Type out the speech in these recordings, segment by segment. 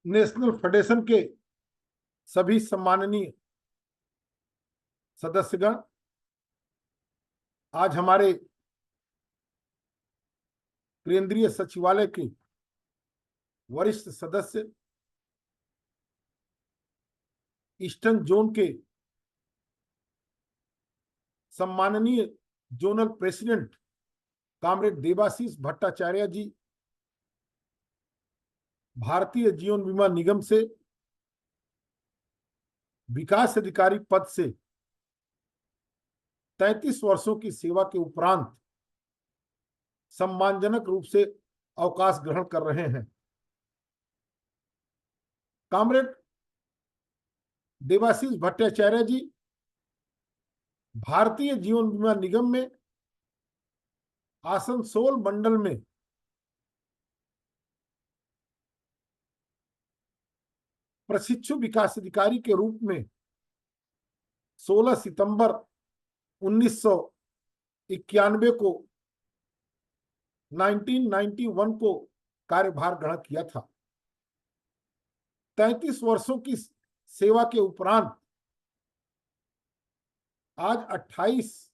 National federation के सभी सम्माननीय सदस्यगण, आज हमारे केंद्रीय सचिवालय के वरिष्ठ सदस्य, ईस्टर्न जोन के सम्माननीय zonal president comrade Debashish Bhattacharya ji, Bharatiya Jeevan बीमा निगम से विकास अधिकारी पद से 33 वर्षों की सेवा के उपरांत सम्मानजनक रूप से अवकाश ग्रहण कर रहे हैं। कॉमरेड देवाशीष भट्टाचार्य जी भारतीय जीवन बीमा निगम में आसनसोल मंडल में प्रशिक्षु विकास अधिकारी के रूप में 16 सितंबर 1991 को 1991 को कार्यभार ग्रहण किया था। 33 वर्षों की सेवा के उपरांत आज 28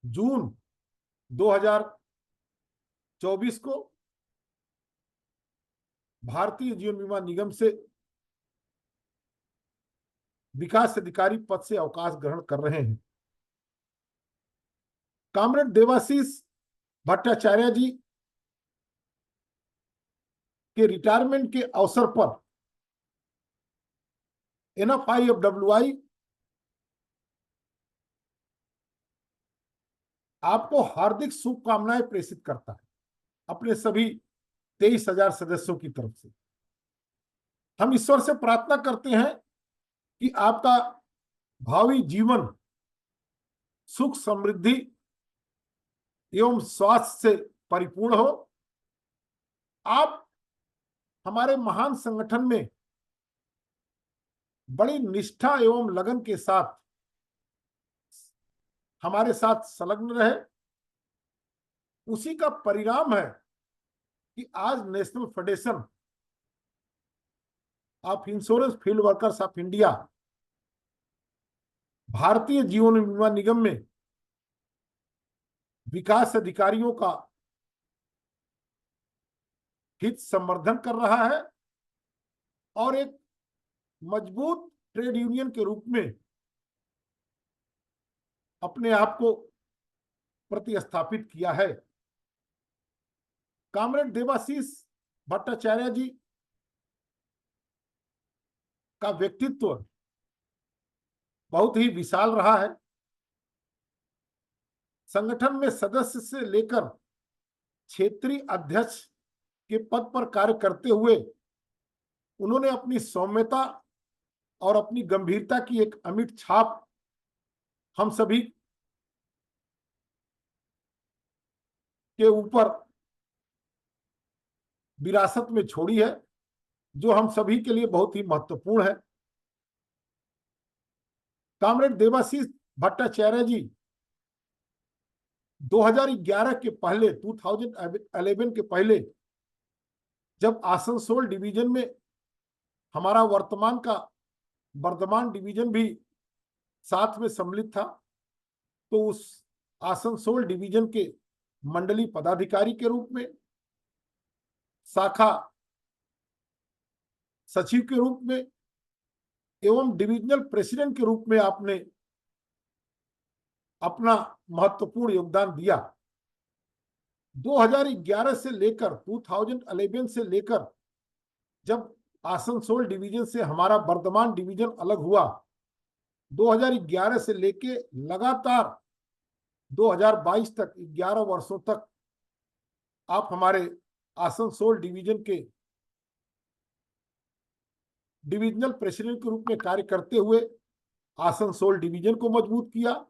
जून 2024 को भारतीय जीवन बीमा निगम से विकास अधिकारी पद से अवकाश ग्रहण कर रहे हैं। कॉमरेड देवाशीष भट्टाचार्य जी के रिटायरमेंट के अवसर पर NFIFWI आपको हार्दिक शुभकामनाएं प्रेषित करता है अपने सभी 23,000 सदस्यों की तरफ से। हम ईश्वर से प्रार्थना करते हैं कि आपका भावी जीवन सुख, समृद्धि एवं स्वास्थ्य से परिपूर्ण हो। आप हमारे महान संगठन में बड़ी निष्ठा एवं लगन के साथ हमारे साथ संलग्न रहे। उसी का परिणाम है कि आज national federation of insurance field workers of India भारतीय जीवन बीमा निगम में विकास अधिकारियों का हित संवर्धन कर रहा है और एक मजबूत ट्रेड यूनियन के रूप में अपने आप को प्रतिस्थापित किया है। कॉमरेड देवाशीष भट्टाचार्य जी का व्यक्तित्व बहुत ही विशाल रहा है। संगठन में सदस्य से लेकर क्षेत्रीय अध्यक्ष के पद पर कार्य करते हुए उन्होंने अपनी सौम्यता और अपनी गंभीरता की एक अमिट छाप हम सभी के ऊपर विरासत में छोड़ी है, जो हम सभी के लिए बहुत ही महत्वपूर्ण है। कॉमरेड देवाशीष भट्टाचार्य जी 2011 के पहले 2011 के पहले जब आसनसोल डिवीजन में हमारा वर्धमान डिवीजन भी साथ में सम्मिलित था, तो उस आसनसोल डिवीजन के मंडली पदाधिकारी के रूप में, शाखा सचिव के रूप में एवं डिविजनल प्रेसिडेंट के रूप में आपने अपना महत्वपूर्ण योगदान दिया। 2011 से लेकर 2011 से लेकर जब आसनसोल डिवीजन से हमारा वर्धमान डिवीजन अलग हुआ, 2011 से लेके लगातार 2022 तक 11 वर्षों तक आप हमारे आसनसोल डिवीजन के डिविजनल प्रेसिडेंट के रूप में कार्य करते हुए आसनसोल डिवीजन को मजबूत किया,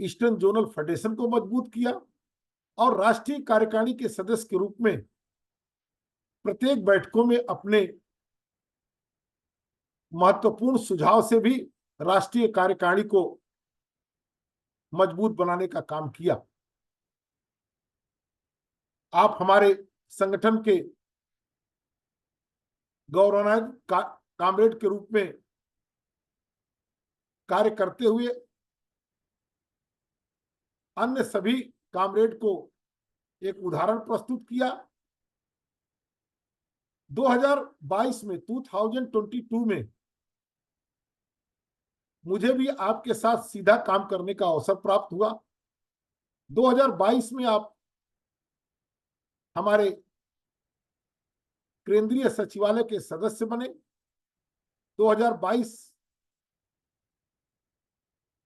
ईस्टर्न जोनल फेडरेशन को मजबूत किया और राष्ट्रीय कार्यकारिणी के सदस्य के रूप में प्रत्येक बैठकों में अपने महत्वपूर्ण सुझाव से भी राष्ट्रीय कार्यकारिणी को मजबूत बनाने का काम किया। आप हमारे संगठन के गौरवान्वित कामरेड के रूप में कार्य करते हुए अन्य सभी कामरेड को एक उदाहरण प्रस्तुत किया। 2022 में 2022 में मुझे भी आपके साथ सीधा काम करने का अवसर प्राप्त हुआ। 2022 में आप हमारे केंद्रीय सचिवालय के सदस्य बने। 2022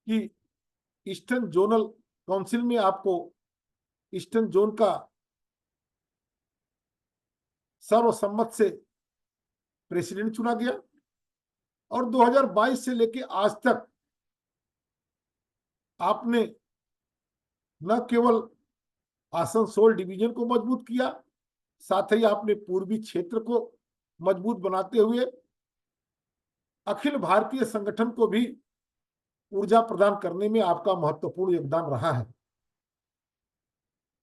की ईस्टर्न जोनल काउंसिल में आपको ईस्टर्न जोन का सर्वसम्मत से प्रेसिडेंट चुना गया और 2022 से लेकर आज तक आपने न केवल आसनसोल डिवीजन को मजबूत किया, साथ ही आपने पूर्वी क्षेत्र को मजबूत बनाते हुए अखिल भारतीय संगठन को भी ऊर्जा प्रदान करने में आपका महत्वपूर्ण योगदान रहा है।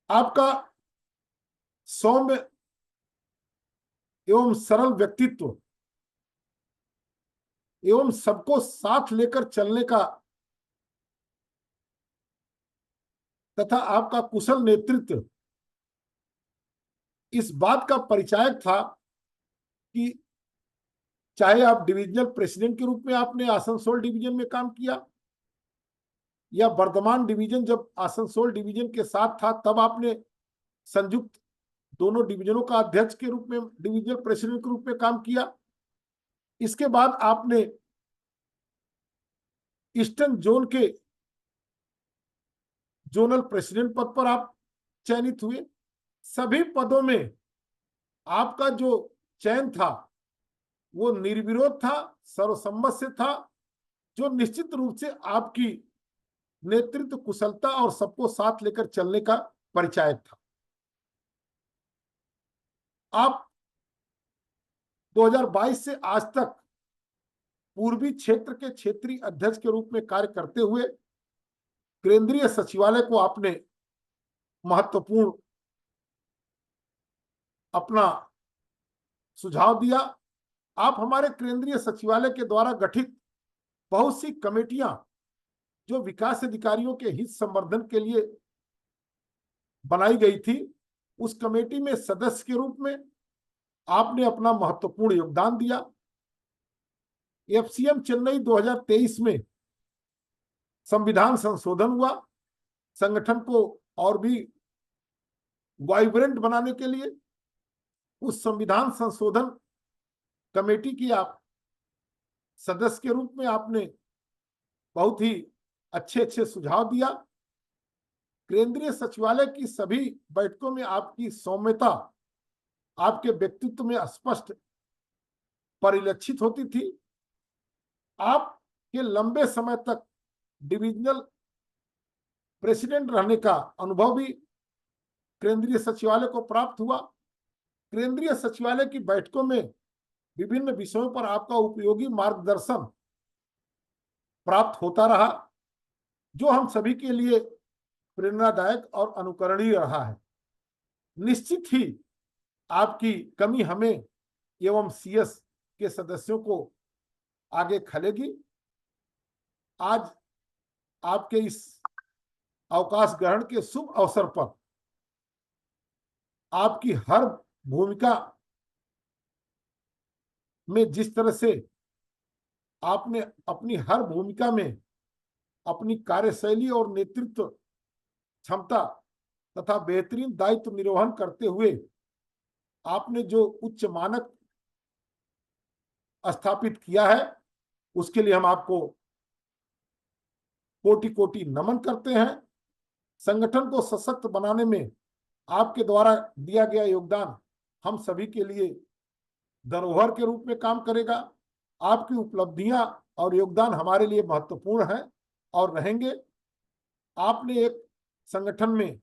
आपका सौम्य एवं सरल व्यक्तित्व एवं सबको साथ लेकर चलने का तथा आपका कुशल नेतृत्व इस बात का परिचायक था कि चाहे आप डिविजनल प्रेसिडेंट के रूप में आपने आसनसोल डिवीजन में काम किया या वर्धमान डिवीजन जब आसनसोल डिवीजन के साथ था तब आपने संयुक्त दोनों डिवीजनों का अध्यक्ष के रूप में डिविजनल प्रेसिडेंट के रूप में काम किया। इसके बाद आपने ईस्टर्न जोन के जोनल प्रेसिडेंट पद पर आप चयनित हुए। सभी पदों में आपका जो चयन था वो निर्विरोध था, सर्वसम्मत से था, जो निश्चित रूप से आपकी नेतृत्व कुशलता और सबको साथ लेकर चलने का परिचायक था। आप 2022 से आज तक पूर्वी क्षेत्र के क्षेत्रीय अध्यक्ष के रूप में कार्य करते हुए केंद्रीय सचिवालय को आपने महत्वपूर्ण अपना सुझाव दिया। आप हमारे केंद्रीय सचिवालय के द्वारा गठित बहुत सी कमेटियां जो विकास अधिकारियों के हित संवर्धन के लिए बनाई गई थी, उस कमेटी में सदस्य के रूप में आपने अपना महत्वपूर्ण योगदान दिया। एफसीएम चेन्नई 2023 में संविधान संशोधन हुआ। संगठन को और भी वाइब्रेंट बनाने के लिए उस संविधान संशोधन कमेटी की आप सदस्य के रूप में आपने बहुत ही अच्छे अच्छे सुझाव दिया। केंद्रीय सचिवालय की सभी बैठकों में आपकी सौम्यता आपके व्यक्तित्व में स्पष्ट परिलक्षित होती थी। आपके लंबे समय तक डिविजनल प्रेसिडेंट रहने का अनुभव भी केंद्रीय सचिवालय को प्राप्त हुआ। केंद्रीय सचिवालय की बैठकों में विभिन्न विषयों पर आपका उपयोगी मार्गदर्शन प्राप्त होता रहा, जो हम सभी के लिए प्रेरणादायक और अनुकरणीय रहा है। निश्चित ही आपकी कमी हमें एवं सीएस के सदस्यों को आगे खलेगी। आज आपके इस अवकाश ग्रहण के शुभ अवसर पर आपकी हर भूमिका में जिस तरह से आपने अपनी हर भूमिका में अपनी कार्यशैली और नेतृत्व क्षमता तथा बेहतरीन दायित्व निर्वहन करते हुए आपने जो उच्च मानक स्थापित किया है, उसके लिए हम आपको कोटि कोटि नमन करते हैं। संगठन को सशक्त बनाने में आपके द्वारा दिया गया योगदान हम सभी के लिए धरोहर के रूप में काम करेगा। आपकी उपलब्धियां और योगदान हमारे लिए महत्वपूर्ण है और रहेंगे। आपने एक संगठन में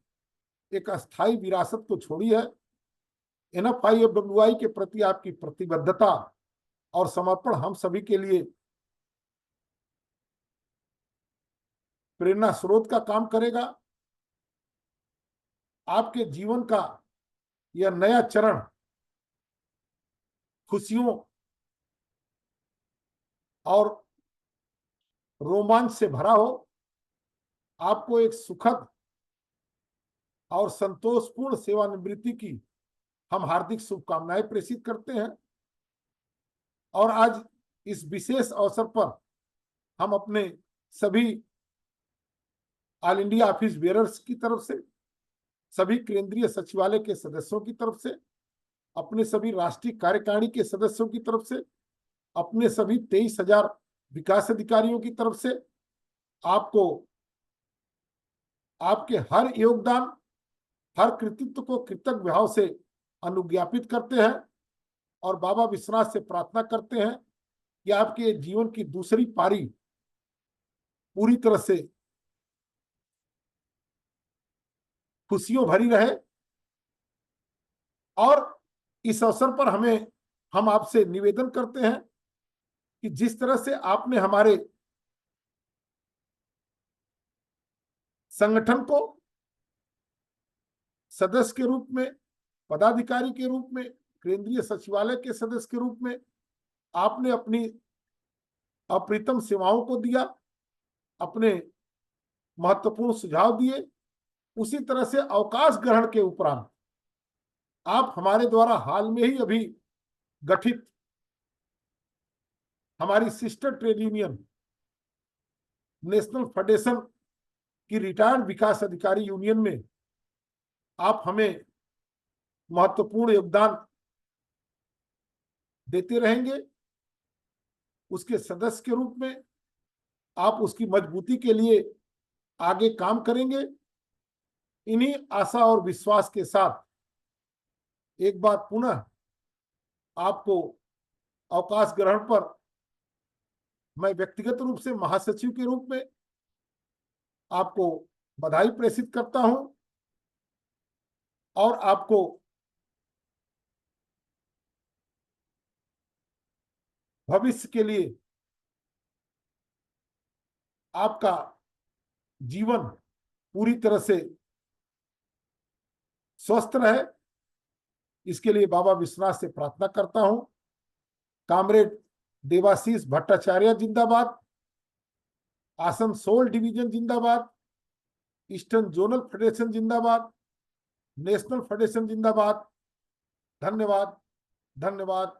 एक अस्थायी विरासत को छोड़ी है। NFIFWI के प्रति आपकी प्रतिबद्धता और समर्पण हम सभी के लिए प्रेरणा स्रोत का काम करेगा। आपके जीवन का यह नया चरण खुशियों और रोमांच से भरा हो, आपको एक सुखद और संतोषपूर्ण सेवानिवृत्ति की हम हार्दिक शुभकामनाएं प्रेषित करते हैं। और आज इस विशेष अवसर पर हम अपने सभी ऑल इंडिया ऑफिस बेयरर्स की तरफ से, सभी केंद्रीय सचिवालय के सदस्यों की तरफ से, अपने सभी राष्ट्रीय कार्यकारिणी के सदस्यों की तरफ से, अपने सभी 23,000 विकास अधिकारियों की तरफ से आपको आपके हर योगदान, हर कृतित्व को कृतज्ञ भाव से अनुज्ञापित करते हैं और बाबा विश्वनाथ से प्रार्थना करते हैं कि आपके जीवन की दूसरी पारी पूरी तरह से खुशियों भरी रहे। और इस अवसर पर हम आपसे निवेदन करते हैं कि जिस तरह से आपने हमारे संगठन को सदस्य के रूप में, पदाधिकारी के रूप में, केंद्रीय सचिवालय के सदस्य के रूप में आपने अपनी अप्रितम सेवाओं को दिया, अपने महत्वपूर्ण सुझाव दिए, उसी तरह से अवकाश ग्रहण के उपरांत आप हमारे द्वारा हाल में ही अभी गठित हमारी sister trade union national federation की रिटायर्ड विकास अधिकारी यूनियन में आप हमें महत्वपूर्ण योगदान देते रहेंगे। उसके सदस्य के रूप में आप उसकी मजबूती के लिए आगे काम करेंगे। इन्हीं आशा और विश्वास के साथ एक बार पुनः आपको अवकाश ग्रहण पर मैं व्यक्तिगत रूप से महासचिव के रूप में आपको बधाई प्रेषित करता हूं और आपको भविष्य के लिए आपका जीवन पूरी तरह से स्वस्थ रहे, इसके लिए बाबा विश्वनाथ से प्रार्थना करता हूं। कामरेड देवाशीष भट्टाचार्य जिंदाबाद, आसनसोल डिवीजन जिंदाबाद, ईस्टर्न जोनल फेडरेशन जिंदाबाद, नेशनल फेडरेशन जिंदाबाद। धन्यवाद, धन्यवाद,